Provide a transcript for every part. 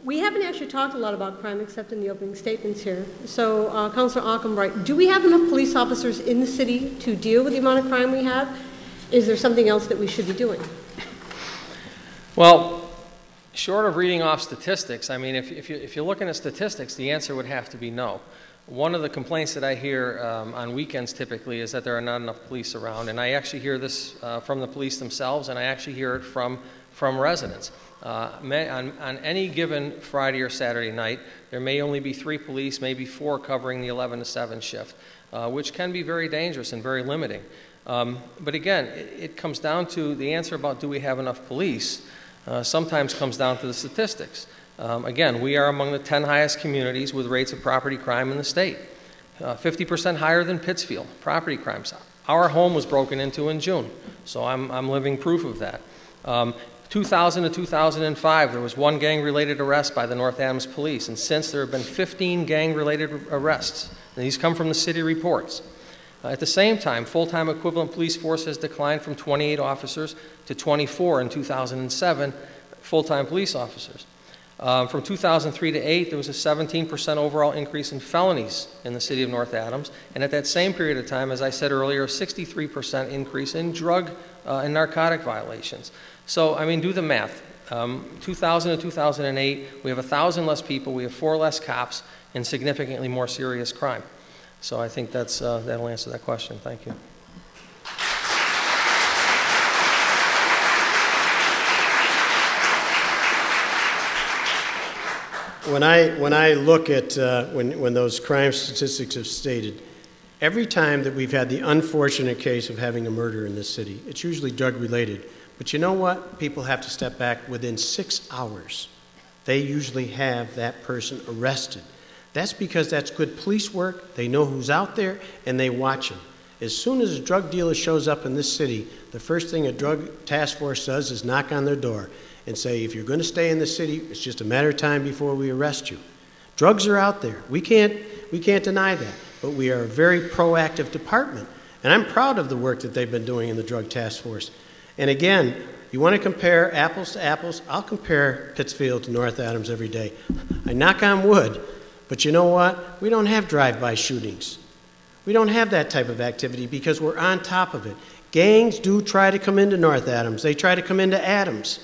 We haven't actually talked a lot about crime except in the opening statements here. So, Councilor Alcombright, do we have enough police officers in the city to deal with the amount of crime we have? Is there something else that we should be doing? Well, short of reading off statistics, I mean, if you're looking at statistics, the answer would have to be no. One of the complaints that I hear on weekends typically is that there are not enough police around, and I actually hear this from the police themselves, and I actually hear it from residents. On any given Friday or Saturday night, there may only be 3 police, maybe 4 covering the 11 to 7 shift, which can be very dangerous and very limiting. But again, it comes down to the answer about do we have enough police sometimes comes down to the statistics. Again, we are among the 10 highest communities with rates of property crime in the state, 50% higher than Pittsfield, property crimes. Our home was broken into in June, so I'm living proof of that. 2000 to 2005, there was 1 gang-related arrest by the North Adams Police, and since there have been 15 gang-related arrests. And these come from the city reports. At the same time, full-time equivalent police force has declined from 28 officers to 24 in 2007 full-time police officers. From 2003 to 8, there was a 17% overall increase in felonies in the city of North Adams, and at that same period of time, as I said earlier, a 63% increase in drug and narcotic violations. So, I mean, do the math. 2000 to 2008, we have 1,000 less people, we have 4 less cops, and significantly more serious crime. So I think that'll answer that question. Thank you. When I look at when those crime statistics have stated, every time that we've had the unfortunate case of having a murder in this city, it's usually drug-related. But you know what? People have to step back. Within 6 hours, they usually have that person arrested. That's because that's good police work. They know who's out there, and they watch him. As soon as a drug dealer shows up in this city, the first thing a drug task force does is knock on their door and say, if you're going to stay in the city, it's just a matter of time before we arrest you. Drugs are out there. We can't deny that. But we are a very proactive department. And I'm proud of the work that they've been doing in the drug task force. And again, you want to compare apples to apples, I'll compare Pittsfield to North Adams every day. I knock on wood, but you know what? We don't have drive-by shootings. We don't have that type of activity because we're on top of it. Gangs do try to come into North Adams. They try to come into Adams.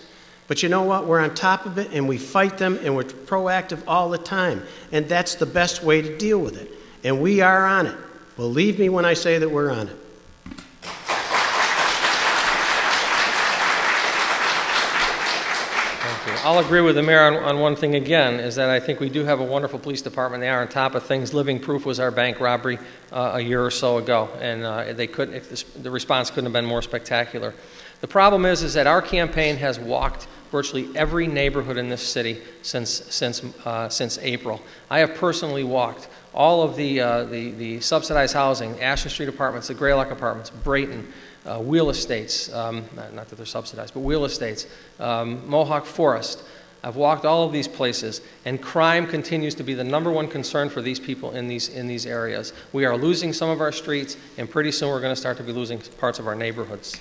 But you know what? We're on top of it, and we fight them, and we're proactive all the time. And that's the best way to deal with it. And we are on it. Believe me when I say that we're on it. I'll agree with the mayor on one thing again, is that I think we do have a wonderful police department. They are on top of things. Living proof was our bank robbery a year or so ago, and the response couldn't have been more spectacular. The problem is that our campaign has walked virtually every neighborhood in this city since April. I have personally walked all of the subsidized housing, Ashton Street apartments, the Greylock apartments, Brayton, Wheel Estates, not that they're subsidized, but Wheel Estates, Mohawk Forest. I've walked all of these places, and crime continues to be the #1 concern for these people in these areas. We are losing some of our streets, and pretty soon we're going to start to be losing parts of our neighborhoods.